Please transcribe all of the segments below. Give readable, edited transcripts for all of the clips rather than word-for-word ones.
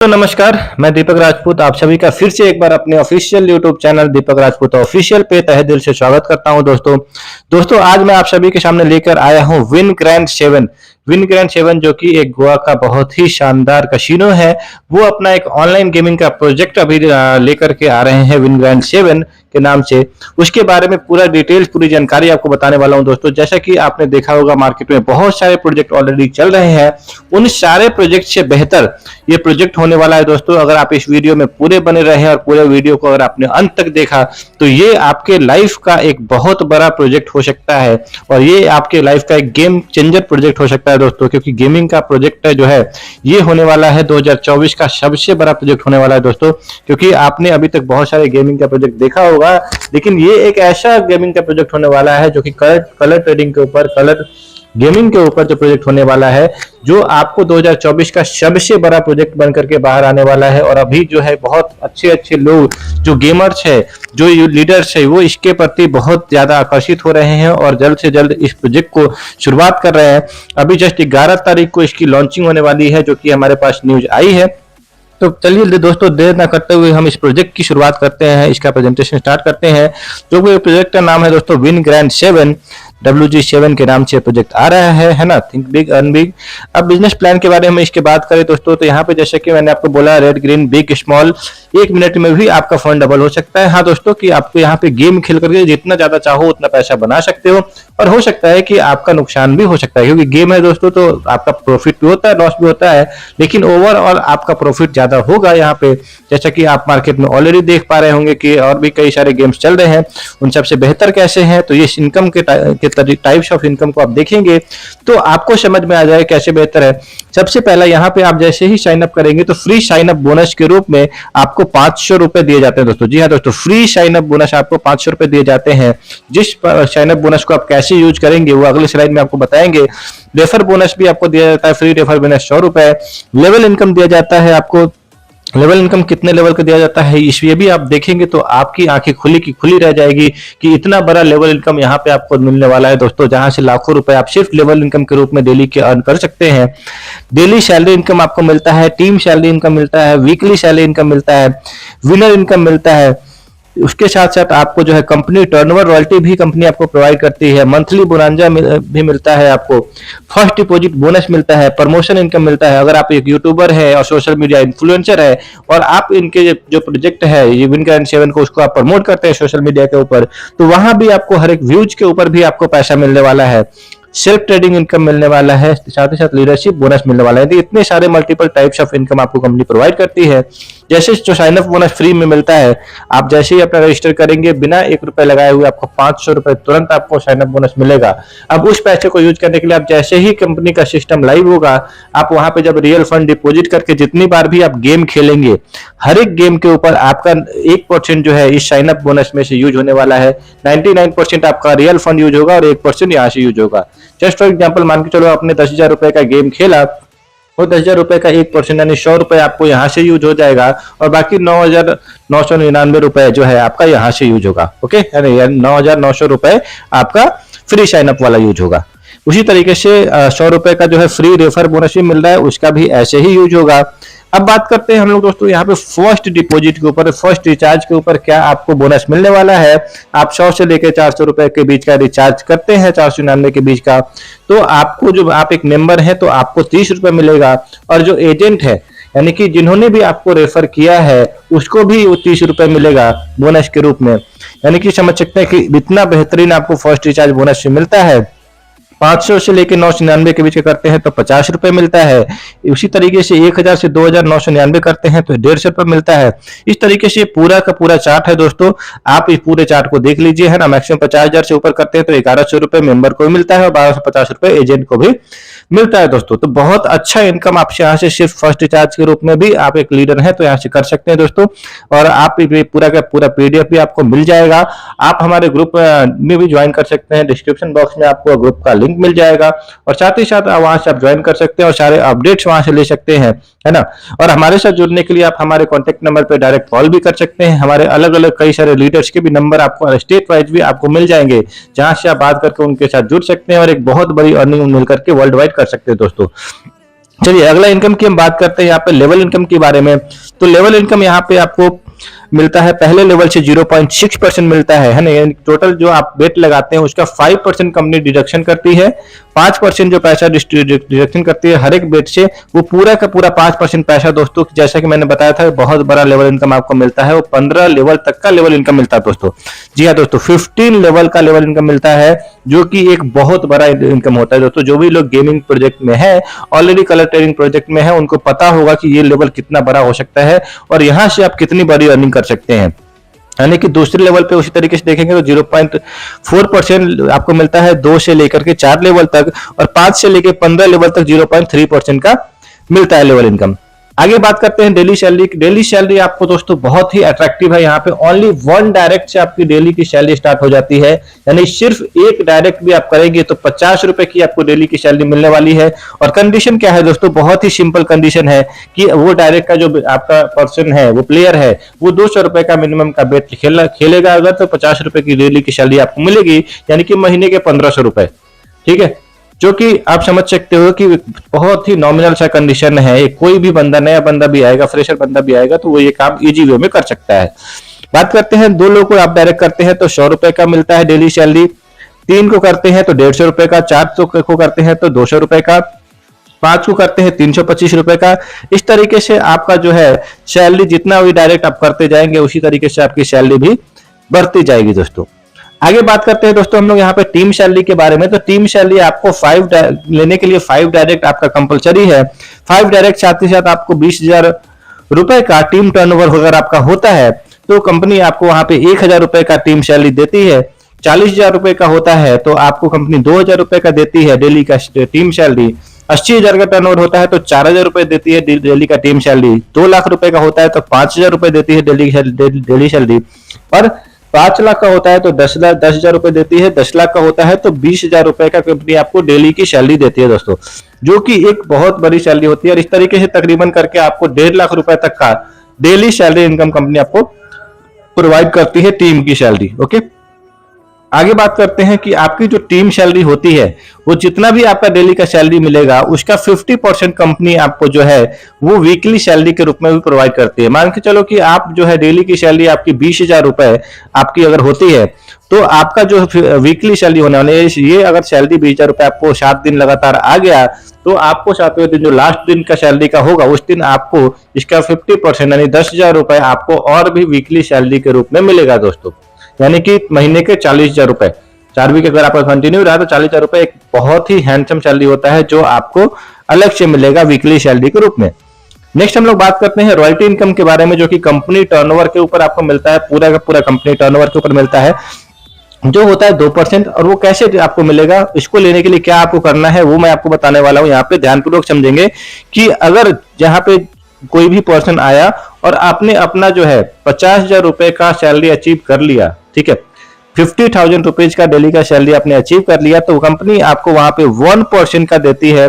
तो नमस्कार, मैं दीपक राजपूत आप सभी का फिर से एक बार अपने ऑफिशियल यूट्यूब चैनल दीपक राजपूत ऑफिशियल पे तहे दिल से स्वागत करता हूं। दोस्तों आज मैं आप सभी के सामने लेकर आया हूं विन ग्रैंड 7। विन ग्रैंड 7 जो कि एक गोवा का बहुत ही शानदार कसिनो है, वो अपना एक ऑनलाइन गेमिंग का प्रोजेक्ट अभी लेकर के आ रहे हैं विन ग्रैंड 7 के नाम से। उसके बारे में पूरा डिटेल्स पूरी जानकारी आपको बताने वाला हूं दोस्तों। जैसा कि आपने देखा होगा मार्केट में बहुत सारे प्रोजेक्ट ऑलरेडी चल रहे हैं, उन सारे प्रोजेक्ट से बेहतर ये प्रोजेक्ट होने वाला है दोस्तों। अगर आप इस वीडियो में पूरे बने रहे और पूरे वीडियो को अगर आपने अंत तक देखा तो ये आपके लाइफ का एक बहुत बड़ा प्रोजेक्ट हो सकता है और ये आपके लाइफ का एक गेम चेंजर प्रोजेक्ट हो सकता है दोस्तों। क्योंकि गेमिंग का प्रोजेक्ट है जो है ये होने वाला है 2024 का सबसे बड़ा प्रोजेक्ट होने वाला है दोस्तों। क्योंकि आपने अभी तक बहुत सारे गेमिंग का प्रोजेक्ट देखा होगा, लेकिन ये एक ऐसा गेमिंग का प्रोजेक्ट होने वाला है जो कि कलर ट्रेडिंग के ऊपर, कलर गेमिंग के ऊपर जो प्रोजेक्ट होने वाला है, जो आपको 2024 का सबसे बड़ा प्रोजेक्ट बनकर के बाहर आने वाला है। और अभी जो है बहुत अच्छे अच्छे लोग जो गेमर्स है, जो लीडर्स है, वो इसके प्रति बहुत ज्यादा आकर्षित हो रहे हैं और जल्द से जल्द इस प्रोजेक्ट को शुरुआत कर रहे हैं। अभी जस्ट 11 तारीख को इसकी लॉन्चिंग होने वाली है, जो कि हमारे पास न्यूज आई है। तो चलिए दोस्तों देर ना करते हुए हम इस प्रोजेक्ट की शुरुआत करते हैं, इसका प्रेजेंटेशन स्टार्ट करते हैं। जो प्रोजेक्ट का नाम है दोस्तों विन ग्रैंड 7, WG7 के नाम से प्रोजेक्ट आ रहा है ना। Think big earn big. अब बिजनेस प्लान के बारे में इसके बात करें दोस्तों, तो यहाँ पे जैसे कि मैंने आपको बोला red green big small, 1 minute में भी आपका फंड डबल हो सकता है। हाँ दोस्तों कि आपको यहाँ पे गेम खेल करके जितना ज्यादा चाहो उतना पैसा बना सकते हो, और हो सकता है कि आपका नुकसान भी हो सकता है, क्योंकि गेम है दोस्तों तो आपका प्रॉफिट भी होता है, लॉस भी होता है, लेकिन ओवरऑल आपका प्रॉफिट ज्यादा होगा यहाँ पे। जैसा कि आप मार्केट में ऑलरेडी देख पा रहे होंगे कि और भी कई सारे गेम्स चल रहे हैं, उन सबसे बेहतर कैसे हैं, तो ये इनकम के टाइप्स ऑफ इनकम को आप देखेंगे तो आपको समझ में आ जाए कैसे बेहतर है। सबसे पहला यहाँ पे आप जैसे ही साइन अप करेंगे तो फ्री साइन अप बोनस के रूप में आपको 500 रुपए दिए जाते हैं दोस्तों। जी हाँ दोस्तों, फ्री साइन अप बोनस आपको 500 रुपए दिए जाते हैं। जिस साइन अप बोनस को आप कैसे यूज करेंगे वो अगले स्लाइड में आपको बताएंगे। रेफर बोनस भी आपको दिया जाता है, फ्री रेफर बोनस 100 रुपए। लेवल इनकम दिया जाता है आपको। लेवल इनकम कितने लेवल का दिया जाता है इसलिए भी आप देखेंगे तो आपकी आंखें खुली की खुली रह जाएगी कि इतना बड़ा लेवल इनकम यहाँ पे आपको मिलने वाला है दोस्तों, जहां से लाखों रुपए आप सिर्फ लेवल इनकम के रूप में डेली के अर्न कर सकते हैं। डेली सैलरी इनकम आपको मिलता है, टीम सैलरी इनकम मिलता है, वीकली सैलरी इनकम मिलता है, विनर इनकम मिलता है। उसके साथ साथ आपको जो है कंपनी टर्नओवर रॉयल्टी भी कंपनी आपको प्रोवाइड करती है, मंथली बोनांजा भी मिलता है आपको, फर्स्ट डिपॉजिट बोनस मिलता है, प्रमोशन इनकम मिलता है। अगर आप एक यूट्यूबर है और सोशल मीडिया इन्फ्लुएंसर है और आप इनके जो प्रोजेक्ट है ये विन ग्रैंड 7 को उसको आप प्रमोट करते हैं सोशल मीडिया के ऊपर, तो वहां भी आपको हर एक व्यूज के ऊपर भी आपको पैसा मिलने वाला है। सेल्फ ट्रेडिंग इनकम मिलने वाला है, साथ ही साथ लीडरशिप बोनस मिलने वाला है। तो इतने सारे मल्टीपल टाइप्स ऑफ इनकम आपको कंपनी प्रोवाइड करती है। जैसे जो साइन अप बोनस फ्री में मिलता है, आप जैसे ही अपना रजिस्टर करेंगे बिना 1 रुपए लगाए हुए आपको 500 रुपए तुरंत आपको साइन अप बोनस मिलेगा। अब उस पैसे को यूज करने के लिए आप जैसे ही कंपनी का सिस्टम लाइव होगा, आप वहां पे जब रियल फंड डिपॉजिट करके जितनी बार भी आप गेम खेलेंगे, हर एक गेम के ऊपर आपका 1% जो है इस साइन अप बोनस में से यूज होने वाला है। 99% आपका रियल फंड यूज होगा और 1% यहाँ से यूज होगा। जस्ट फॉर एग्जाम्पल मान के चलो आपने 10,000 रुपए का गेम खेला, वो 10,000 रुपए का 1% यानी 100 रुपए आपको यहाँ से यूज हो जाएगा और बाकी 9,999 रुपए जो है आपका यहाँ से यूज होगा। ओके, यानी 9,900 रुपए आपका फ्री साइन अप वाला यूज होगा। उसी तरीके से 100 रुपए का जो है फ्री रेफर बोनस भी मिल रहा है, उसका भी ऐसे ही यूज होगा। अब बात करते हैं हम लोग दोस्तों यहाँ पे फर्स्ट डिपॉजिट के ऊपर, फर्स्ट रिचार्ज के ऊपर क्या आपको बोनस मिलने वाला है। आप 100 से लेकर 400 रुपए के बीच का रिचार्ज करते हैं, 499 के बीच का, तो आपको जो आप एक मेंबर है तो आपको 30 रुपए मिलेगा। और जो एजेंट है यानी कि जिन्होंने भी आपको रेफर किया है उसको भी 30 रुपए मिलेगा बोनस के रूप में। यानी कि समझ सकते हैं कि इतना बेहतरीन आपको फर्स्ट रिचार्ज बोनस से मिलता है। 500 से लेकर 999 के बीच का करते हैं तो 50 रुपए मिलता है। उसी तरीके से 1000 से 2,999 करते हैं तो 150 रुपए मिलता है। इस तरीके से पूरा का पूरा चार्ट है दोस्तों, आप इस पूरे चार्ट को देख लीजिए, है ना। मैक्सिमम 50,000 से ऊपर करते हैं तो 1100 रुपए मेंबर को मिलता है और 1250 रुपए एजेंट को भी मिलता है दोस्तों। तो बहुत अच्छा इनकम आप यहाँ से सिर्फ फर्स्ट रिचार्ज के रूप में भी आप एक लीडर हैं तो यहाँ से कर सकते हैं दोस्तों। और आप पूरा का पूरा PDF भी आपको मिल जाएगा। आप हमारे ग्रुप में भी ज्वाइन कर सकते हैं, डिस्क्रिप्शन बॉक्स में आपको ग्रुप का लिंक मिल जाएगा और साथ ही साथ वहां से आप ज्वाइन कर सकते हैं और सारे अपडेट्स वहां से ले सकते हैं, है ना। और हमारे साथ जुड़ने के लिए आप हमारे कॉन्टेक्ट नंबर पे डायरेक्ट कॉल भी कर सकते हैं। हमारे अलग अलग कई सारे लीडर्स के भी नंबर आपको स्टेट वाइज भी आपको मिल जाएंगे, जहां से आप बात करके उनके साथ जुड़ सकते हैं और एक बहुत बड़ी अर्निंग मिल करके वर्ल्ड वाइड कर सकते हैं दोस्तों। चलिए अगला इनकम की हम बात करते हैं यहाँ पे लेवल इनकम के बारे में। तो लेवल इनकम यहाँ पे आपको मिलता है पहले लेवल से 0.6% मिलता है ना। टोटल जो आप बेट लगाते हैं उसका 5% कंपनी डिडक्शन करती है। 5% जो पैसा डिडक्शन करती है हर एक बेट से, वो पूरा का पूरा 5% पैसा दोस्तों, जैसा कि मैंने बताया था, बहुत बड़ा लेवल इनकम आपको मिलता है। वो 15 लेवल तक का लेवल इनकम मिलता है दोस्तों। जी हाँ दोस्तों, 15 लेवल का लेवल इनकम मिलता है, जो कि एक बहुत बड़ा इनकम होता है दोस्तों। जो भी लोग गेमिंग प्रोजेक्ट में है, ऑलरेडी कलर ट्रेडिंग प्रोजेक्ट में है, उनको पता होगा कि ये लेवल कितना बड़ा हो सकता है और यहाँ से आप कितनी बड़ी अर्निंग कर सकते हैं। यानी कि दूसरे लेवल पे उसी तरीके से देखेंगे तो 0.4% आपको मिलता है 2 से लेकर के 4 लेवल तक, और 5 से लेकर 15 लेवल तक 0.3% का मिलता है लेवल इनकम। आगे बात करते हैं डेली सैलरी। डेली सैलरी आपको दोस्तों बहुत ही अट्रैक्टिव है। यहाँ पे ओनली 1 डायरेक्ट से आपकी डेली की सैलरी स्टार्ट हो जाती है। यानी सिर्फ एक डायरेक्ट भी आप करेंगे तो 50 रुपए की आपको डेली की सैलरी मिलने वाली है। और कंडीशन क्या है दोस्तों, बहुत ही सिंपल कंडीशन है कि वो डायरेक्ट का जो आपका पर्सन है, वो प्लेयर है, वो 200 रुपए का मिनिमम का बेट खेलेगा अगर, तो 50 रुपए की डेली की सैलरी आपको मिलेगी, यानी कि महीने के 1500 रुपए। ठीक है, जो कि आप समझ सकते हो कि बहुत ही नॉमिनल सा कंडीशन है। कोई भी बंदा, नया बंदा भी आएगा, फ्रेशर बंदा भी आएगा, तो वो ये काम इजी वे में कर सकता है। बात करते हैं 2 लोगों को आप डायरेक्ट करते हैं तो 100 रुपए का मिलता है डेली सैलरी। 3 को करते हैं तो 150 रुपए का। 4 को करते हैं तो 200 रुपए का। 5 को करते हैं 325 रुपए का। इस तरीके से आपका जो है सैलरी, जितना भी डायरेक्ट आप करते जाएंगे उसी तरीके से आपकी सैलरी भी बढ़ती जाएगी दोस्तों। आगे बात करते हैं दोस्तों हम लोग यहाँ पे टीम सैलरी के बारे में। तो टीम सैलरी आपको 5 लेने के लिए 5 डायरेक्ट आपका कंपलसरी है। 5 डायरेक्ट साथ ही साथ आपको 20,000 रुपए का टीम टर्नओवर अगर आपका होता है तो कंपनी आपको वहां पे 1,000 रुपए का टीम सैलरी देती है। 40,000 रुपए का होता है तो आपको कंपनी 2,000 रुपए का देती है डेली का टीम सैलरी। 80,000 का टर्नओवर होता है तो 4,000 रुपए देती है डेली का टीम सैलरी। 2 लाख रुपए का होता है तो 5,000 रुपए देती है डेली सैलरी। और 5 लाख का होता है तो 10,000 रुपए देती है। 10 लाख का होता है तो 20,000 रुपए का कंपनी आपको डेली की सैलरी देती है दोस्तों, जो कि एक बहुत बड़ी सैलरी होती है। और इस तरीके से तकरीबन करके आपको 1.5 लाख रुपए तक का डेली सैलरी इनकम कंपनी आपको प्रोवाइड करती है, टीम की सैलरी। ओके, आगे बात करते हैं कि आपकी जो टीम सैलरी होती है, वो जितना भी आपका डेली का सैलरी मिलेगा उसका 50% कंपनी आपको जो है वो वीकली सैलरी के रूप में भी प्रोवाइड करती है। मान के चलो कि आप जो है डेली की सैलरी आपकी 20,000 रुपए आपकी अगर होती है, तो आपका जो वीकली सैलरी होने वाली है, ये अगर सैलरी 20,000 रुपए आपको 7 दिन लगातार आ गया, तो आपको 7वें दिन जो लास्ट दिन का सैलरी का होगा, उस दिन आपको इसका 50% यानी 10,000 रुपए आपको और भी वीकली सैलरी के रूप में मिलेगा दोस्तों। यानी कि महीने के 40,000 रुपए, 4 वीक अगर आपका कंटिन्यू रहा तो 40,000 रुपए एक बहुत ही हैंडसम सैलरी होता है, जो आपको अलग से मिलेगा वीकली सैलरी के रूप में। नेक्स्ट हम लोग बात करते हैं रॉयल्टी इनकम के बारे में, जो कि कंपनी टर्नओवर के ऊपर आपको मिलता है। पूरा का पूरा कंपनी टर्नओवर के ऊपर मिलता है, जो होता है 2%। और वो कैसे आपको मिलेगा, इसको लेने के लिए क्या आपको करना है वो मैं आपको बताने वाला हूं। यहाँ पे ध्यानपूर्वक समझेंगे कि अगर यहाँ पे कोई भी पर्सन आया और आपने अपना जो है 50,000 रुपए का सैलरी अचीव कर लिया, ठीक है, 50,000 रुपीज का डेली का सैलरी आपने अचीव कर लिया, तो कंपनी आपको वहां पे 1% का देती है।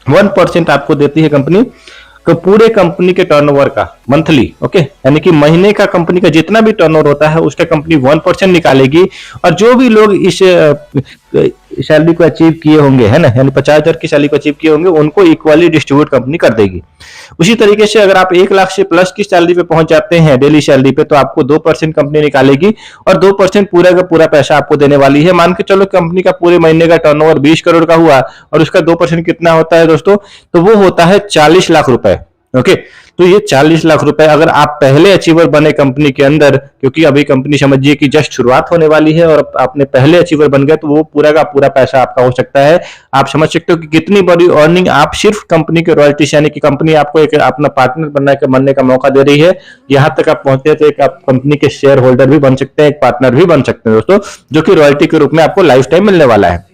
1% आपको देती है कंपनी को पूरे कंपनी के टर्नओवर का मंथली। ओके, यानी कि महीने का कंपनी का जितना भी टर्नओवर होता है उसका कंपनी 1% निकालेगी। और जो भी लोग इस सैलरी को अचीव किए होंगे, है ना, यानी 50,000 की सैलरी को अचीव किए होंगे, उनको इक्वली डिस्ट्रीब्यूट कंपनी कर देगी। उसी तरीके से अगर आप 1 लाख से प्लस की सैलरी पे पहुंच जाते हैं डेली सैलरी पे, तो आपको 2% कंपनी निकालेगी और 2% पूरा का पूरा पैसा आपको देने वाली है। मान के चलो कंपनी का पूरे महीने का टर्नओवर 20 करोड़ का हुआ और उसका 2% कितना होता है दोस्तों, तो वो होता है 40 लाख रुपए। ओके, तो ये 40 लाख रुपए अगर आप पहले अचीवर बने कंपनी के अंदर, क्योंकि अभी कंपनी समझिए कि जस्ट शुरुआत होने वाली है, और आपने पहले अचीवर बन गए, तो वो पूरा का पूरा पैसा आपका हो सकता है। आप समझ सकते हो कि कितनी बड़ी अर्निंग आप सिर्फ कंपनी के रॉयल्टी से, यानी कि कंपनी आपको एक अपना पार्टनर बनने का मौका दे रही है। यहां तक आप पहुंचते हैं तो एक आप कंपनी के शेयर होल्डर भी बन सकते हैं, एक पार्टनर भी बन सकते हैं दोस्तों, जो कि रॉयल्टी के रूप में आपको लाइफ टाइम मिलने वाला है।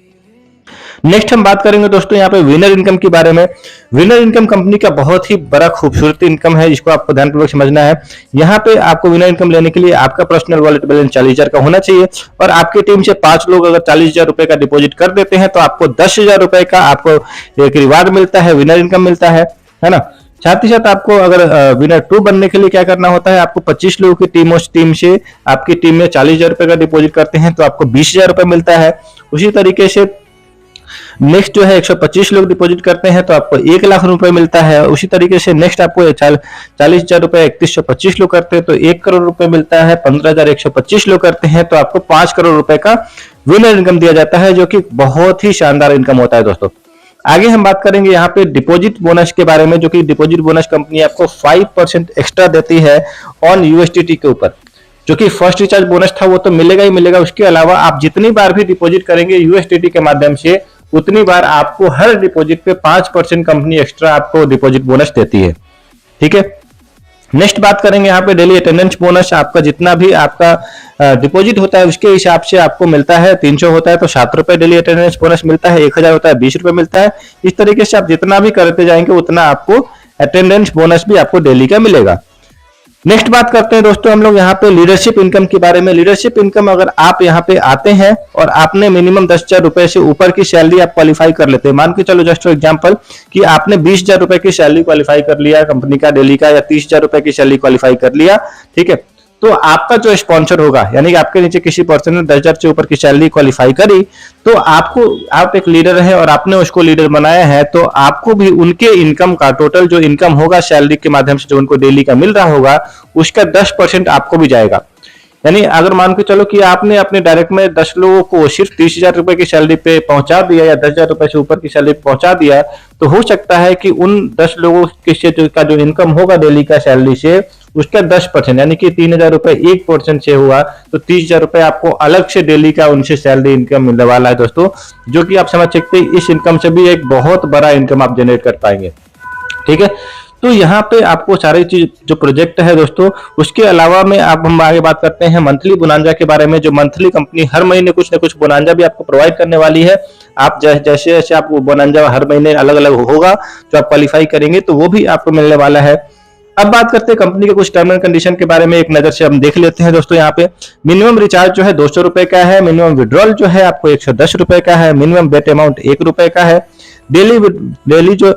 नेक्स्ट हम बात करेंगे दोस्तों यहाँ पे विनर इनकम के बारे में। विनर इनकम कंपनी का बहुत ही बड़ा खूबसूरत इनकम है, जिसको आपको ध्यानपूर्वक समझना है। यहाँ पे आपको विनर इनकम लेने के लिए आपका पर्सनल वॉलेट बैलेंस 40,000 का होना चाहिए, और आपकी टीम से 5 लोग अगर 40,000 रुपए का डिपॉजिट कर देते हैं तो आपको 10,000 रुपए का आपको एक रिवार्ड मिलता है, विनर इनकम मिलता है ना। साथ ही साथ आपको अगर विनर 2 बनने के लिए क्या करना होता है, आपको 25 लोगों की टीम से आपकी टीम में 40,000 रुपए का डिपॉजिट करते हैं तो आपको 20,000 रुपए मिलता है। उसी तरीके से नेक्स्ट जो है 125 लोग डिपॉजिट करते हैं तो आपको 1 लाख रुपए मिलता है। उसी तरीके से नेक्स्ट आपको 40,000 रुपए 3125 लोग करते हैं तो 1 करोड़ रुपए मिलता है। 15,125 लोग करते हैं तो आपको 5 करोड़ रुपए का विनर इनकम दिया जाता है, जो कि बहुत ही शानदार इनकम होता है दोस्तों। आगे हम बात करेंगे यहाँ पे डिपॉजिट बोनस के बारे में, जो कि डिपॉजिट बोनस कंपनी आपको 5% एक्स्ट्रा देती है ऑन यूएसडीटी के ऊपर। जो कि फर्स्ट रिचार्ज बोनस था वो तो मिलेगा ही मिलेगा, उसके अलावा आप जितनी बार भी डिपॉजिट करेंगे यूएसडीटी के माध्यम से उतनी बार आपको हर डिपॉजिट पे 5% कंपनी एक्स्ट्रा आपको डिपॉजिट बोनस देती है। ठीक है, नेक्स्ट बात करेंगे यहाँ पे डेली अटेंडेंस बोनस। आपका जितना भी आपका डिपॉजिट होता है उसके हिसाब से आपको मिलता है। 300 होता है तो 7 रुपए डेली अटेंडेंस बोनस मिलता है, 1000 होता है 20 रुपए मिलता है। इस तरीके से आप जितना भी करते जाएंगे उतना आपको अटेंडेंस बोनस भी आपको डेली का मिलेगा। नेक्स्ट बात करते हैं दोस्तों हम लोग यहाँ पे लीडरशिप इनकम के बारे में। लीडरशिप इनकम, अगर आप यहाँ पे आते हैं और आपने मिनिमम 10,000 रुपए से ऊपर की सैलरी आप क्वालिफाई कर लेते हैं, मान के चलो जस्ट फॉर एग्जांपल कि आपने 20,000 रुपए की सैलरी क्वालिफाई कर लिया कंपनी का डेली का, या 30,000 रुपए की सैलरी क्वालिफाई कर लिया, ठीक है, तो आपका जो स्पॉन्सर होगा, यानी कि आपके नीचे किसी पर्सन ने 10,000 से ऊपर की सैलरी क्वालिफाई करी, तो आपको, आप एक लीडर है और आपने उसको लीडर बनाया है, तो आपको भी उनके इनकम का टोटल जो इनकम होगा सैलरी के माध्यम से जो उनको डेली का मिल रहा होगा उसका 10% आपको भी जाएगा। यानी अगर मान के चलो कि आपने अपने डायरेक्ट में 10 लोगों को सिर्फ 30,000 रुपए की सैलरी पे पहुंचा दिया या 10,000 रुपए से ऊपर की सैलरी पे पहुंचा दिया, तो हो सकता है कि उन 10 लोगों का जो इनकम होगा डेली का सैलरी से उसका 10%, यानी कि 3,000 रुपए 1% से हुआ तो 30,000 रुपए आपको अलग से डेली का उनसे सैलरी इनकम मिलने वाला है दोस्तों, जो कि आप समझ सकते हैं इस इनकम से भी एक बहुत बड़ा इनकम आप जनरेट कर पाएंगे। ठीक है, तो यहाँ पे आपको सारी चीज जो प्रोजेक्ट है दोस्तों, उसके अलावा में आप हम आगे बात करते हैं मंथली बोनांजा के बारे में। जो मंथली कंपनी हर महीने कुछ ना कुछ बोनांजा भी आपको प्रोवाइड करने वाली है। आप जैसे जैसे आपको बोनांजा हर महीने अलग अलग होगा जो आप क्वालिफाई करेंगे तो वो भी आपको मिलने वाला है। अब बात करते हैं कंपनी के कुछ टर्म एंड कंडीशन के बारे में, एक नजर से हम देख लेते हैं दोस्तों। यहाँ पे मिनिमम रिचार्ज जो है 200 रुपए का है, मिनिमम विड्रॉल जो है आपको 110 रुपए का है, मिनिमम बेट अमाउंट 1 रुपए का है। डेली जो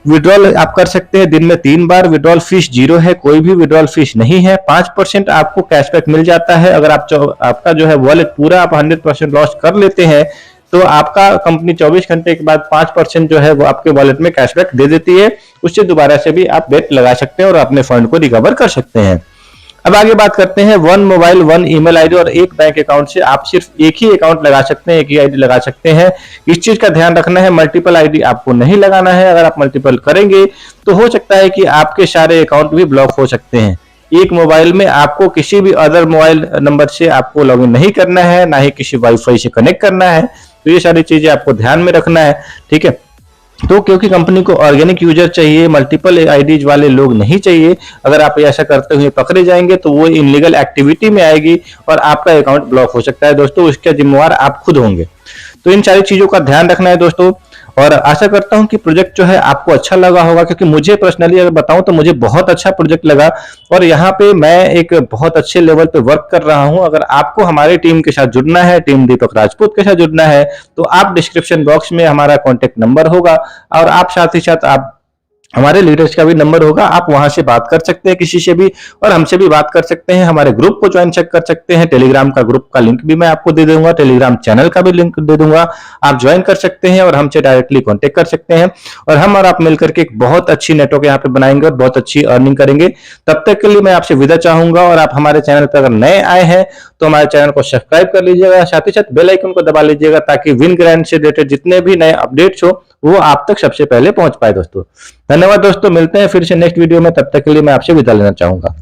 विड्रॉल आप कर सकते हैं दिन में 3 बार। विड्रॉल फीस 0 है, कोई भी विड्रॉल फीस नहीं है। 5% आपको कैशबैक मिल जाता है। अगर आपका जो है वॉलेट पूरा आप 100% लॉस कर लेते हैं तो आपका कंपनी 24 घंटे के बाद 5% जो है वो आपके वॉलेट में कैशबैक दे देती है। उससे दोबारा से भी आप बेट लगा सकते हैं और अपने फंड को रिकवर कर सकते हैं। अब आगे बात करते हैं 1 मोबाइल 1 ईमेल आईडी और 1 बैंक अकाउंट से आप सिर्फ एक ही अकाउंट लगा सकते हैं, एक ही आईडी लगा सकते हैं। इस चीज का ध्यान रखना है, मल्टीपल आईडी आपको नहीं लगाना है। अगर आप मल्टीपल करेंगे तो हो सकता है कि आपके सारे अकाउंट भी ब्लॉक हो सकते हैं। एक मोबाइल में आपको किसी भी अदर मोबाइल नंबर से आपको लॉगिन नहीं करना है, ना ही किसी वाईफाई से कनेक्ट करना है। तो ये सारी चीजें आपको ध्यान में रखना है। ठीक है, तो क्योंकि कंपनी को ऑर्गेनिक यूजर चाहिए, मल्टीपल आईडीज वाले लोग नहीं चाहिए। अगर आप ऐसा करते हुए पकड़े जाएंगे तो वो इनलीगल एक्टिविटी में आएगी और आपका अकाउंट ब्लॉक हो सकता है दोस्तों। उसके जिम्मेवार आप खुद होंगे। तो इन सारी चीजों का ध्यान रखना है दोस्तों। और आशा करता हूं कि प्रोजेक्ट जो है आपको अच्छा लगा होगा, क्योंकि मुझे पर्सनली अगर बताऊं तो मुझे बहुत अच्छा प्रोजेक्ट लगा और यहाँ पे मैं एक बहुत अच्छे लेवल पे वर्क कर रहा हूं। अगर आपको हमारे टीम के साथ जुड़ना है, टीम दीपक राजपूत के साथ जुड़ना है, तो आप डिस्क्रिप्शन बॉक्स में हमारा कॉन्टेक्ट नंबर होगा और आप साथ ही साथ आप हमारे लीडर्स का भी नंबर होगा, आप वहां से बात कर सकते हैं किसी से भी और हमसे भी बात कर सकते हैं। हमारे ग्रुप को ज्वाइन चेक कर सकते हैं। टेलीग्राम का ग्रुप का लिंक भी मैं आपको दे दूंगा, टेलीग्राम चैनल का भी लिंक दे दूंगा। आप ज्वाइन कर सकते हैं और हमसे डायरेक्टली कांटेक्ट कर सकते हैं और हम और आप मिलकर के एक बहुत अच्छी नेटवर्क यहाँ पे बनाएंगे और बहुत अच्छी अर्निंग करेंगे। तब तक के लिए मैं आपसे विदा चाहूंगा और आप हमारे चैनल पर अगर नए आए हैं तो हमारे चैनल को सब्सक्राइब कर लीजिएगा, साथ ही साथ बेल आइकन को दबा लीजिएगा ताकि विन ग्रैंड से रिलेटेड जितने भी नए अपडेट्स हो वो आप तक सबसे पहले पहुंच पाए दोस्तों। धन्यवाद दोस्तों, मिलते हैं फिर से नेक्स्ट वीडियो में। तब तक के लिए मैं आपसे विदा लेना चाहूंगा।